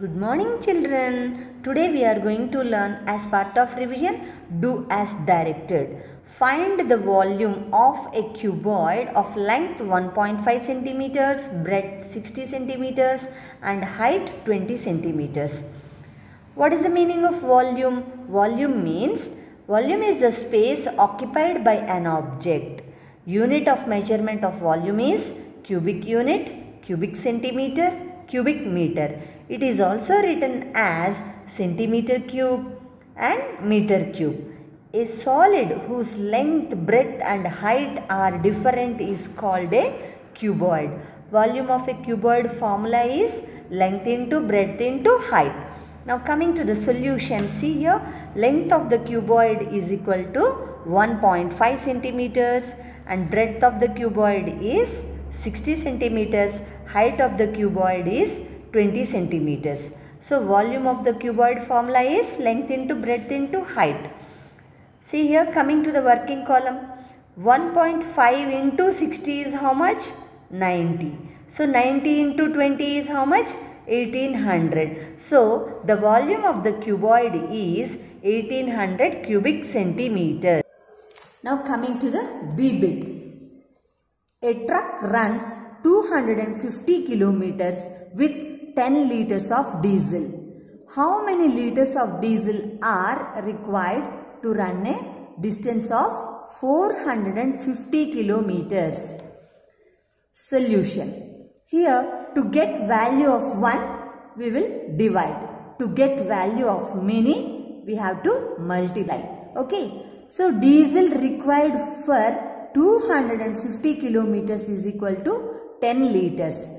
Good morning children. Today we are going to learn as part of revision do as directed. Find the volume of a cuboid of length 1.5 centimeters, breadth 60 centimeters and height 20 centimeters. What is the meaning of volume? Volume is the space occupied by an object. Unit of measurement of volume is cubic unit, cubic centimeter, cubic meter. It is also written as centimeter cube and meter cube. A solid whose length, breadth and height are different is called a cuboid. Volume of a cuboid formula is length into breadth into height. Now coming to the solution, see here, length of the cuboid is equal to 1.5 centimeters and breadth of the cuboid is 60 centimeters, height of the cuboid is 20 centimeters. So volume of the cuboid formula is length into breadth into height. See here, coming to the working column, 1.5 into 60 is how much? 90. So 90 into 20 is how much? 1800. So the volume of the cuboid is 1800 cubic centimeters. Now coming to the B bit. A truck runs 250 kilometers with 10 liters of diesel. How many liters of diesel are required to run a distance of 450 kilometers? Solution. Here, to get value of 1, we will divide. To get value of many, we have to multiply. Okay. So, diesel required for 250 kilometers is equal to 10 liters.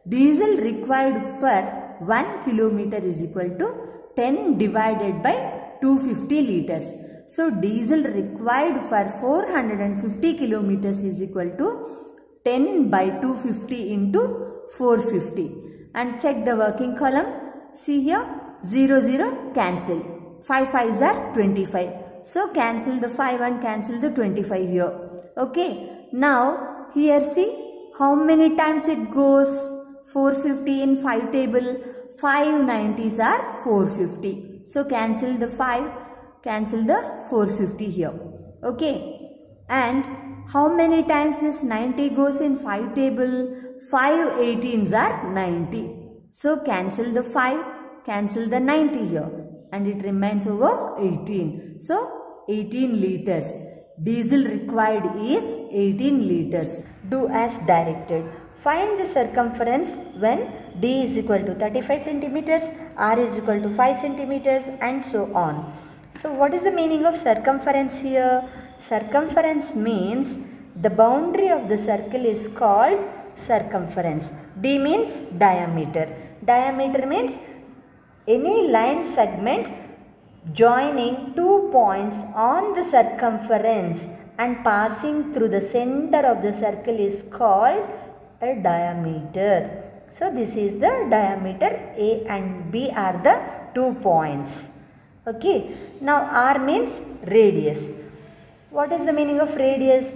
Diesel required for 1 kilometer is equal to 10 divided by 250 liters. So, diesel required for 450 kilometers is equal to 10 by 250 into 450. And check the working column. See here, 0, 0 cancel. 5 5s are 25. So, cancel the 5 and cancel the 25 here. Okay. Now, here see how many times it goes. 450 in 5 table. 5 90s are 450. So, cancel the 5, cancel the 450 here. Okay. And how many times this 90 goes in 5 table? 5 18s are 90. So, cancel the 5, cancel the 90 here. And it remains over 18. So, 18 liters. Diesel required is 18 liters. Do as directed. Find the circumference when D is equal to 35 centimeters, R is equal to 5 centimeters and so on. So, what is the meaning of circumference here? Circumference means the boundary of the circle is called circumference. D means diameter. Diameter means any line segment joining 2 points on the circumference and passing through the center of the circle is called a diameter. So, this is the diameter. A and B are the 2 points. Okay. Now, R means radius. What is the meaning of radius?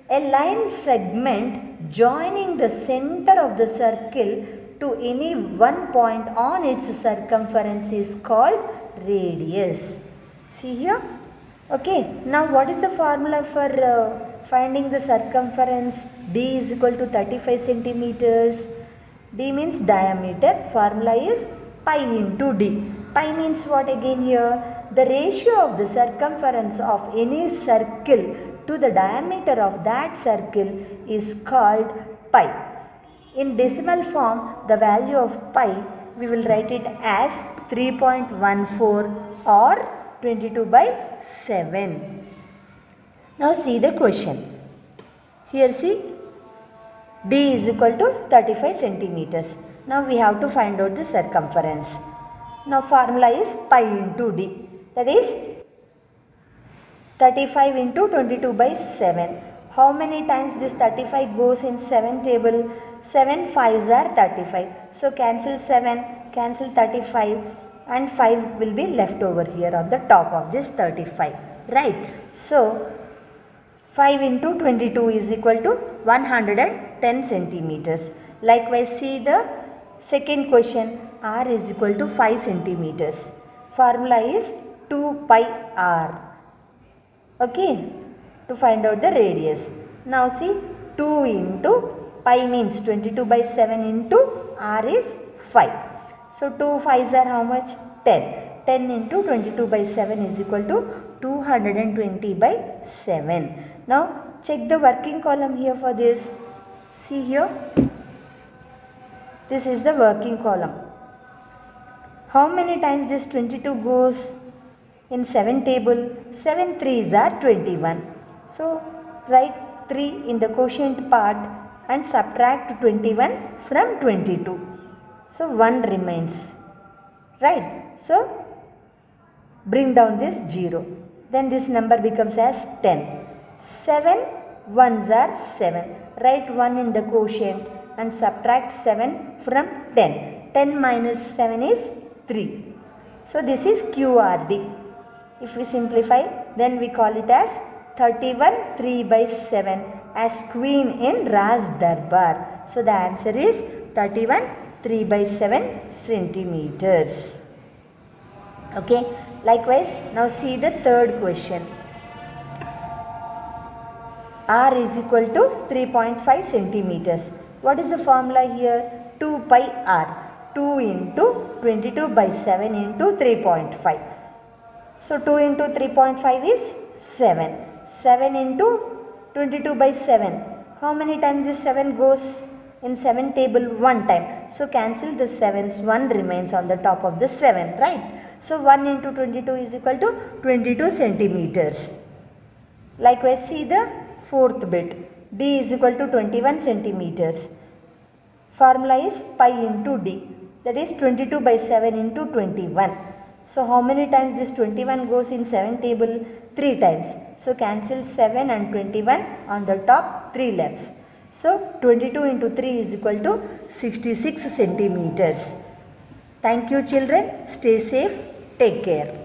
A line segment joining the center of the circle to any one point on its circumference is called radius. See here? Okay. Now, what is the formula for finding the circumference? D is equal to 35 centimeters. D means diameter. Formula is pi into D. Pi means what again here? The ratio of the circumference of any circle to the diameter of that circle is called pi. In decimal form, the value of pi, we will write it as 3.14 or 22 by 7. Now see the question. Here see, D is equal to 35 centimeters. Now we have to find out the circumference. Now formula is pi into D. That is 35 into 22 by 7. How many times this 35 goes in 7 table? 7 5s are 35. So, cancel 7, cancel 35 and 5 will be left over here on the top of this 35. Right. So, 5 into 22 is equal to 110 centimeters. Likewise, see the second question. r is equal to 5 centimeters. Formula is 2 pi r. Okay, to find out the radius. Now see, 2 into pi means 22 by 7 into r is 5. So 2 5s are how much? 10. 10 into 22 by 7 is equal to 220 by 7. Now check the working column here for this. See here. This is the working column. How many times this 22 goes in 7 table? 7 3s are 21. So write 3 in the quotient part and subtract 21 from 22. So 1 remains. Right. So bring down this 0. Then this number becomes as 10. 7 1s are 7. Write 1 in the quotient and subtract 7 from 10. 10 minus 7 is 3. So this is QRD. If we simplify, then we call it as 31 3 by 7 as queen in Raj Darbar. So the answer is 31 3 by 7 centimeters. Okay. Likewise, now see the third question. R is equal to 3.5 centimeters. What is the formula here? 2 pi r. 2 into 22 by 7 into 3.5. So 2 into 3.5 is 7. 7 into 22 by 7. How many times this 7 goes in 7 table? 1 time. So cancel the 7s. 1 remains on the top of the 7, right? So 1 into 22 is equal to 22 centimeters. Likewise, see the fourth bit. D is equal to 21 centimeters. Formula is pi into D. That is 22 by 7 into 21. So how many times this 21 goes in 7 table? 3 times. So cancel 7 and 21 on the top, 3 lefts. So 22 into 3 is equal to 66 centimeters. Thank you children. Stay safe. Take care.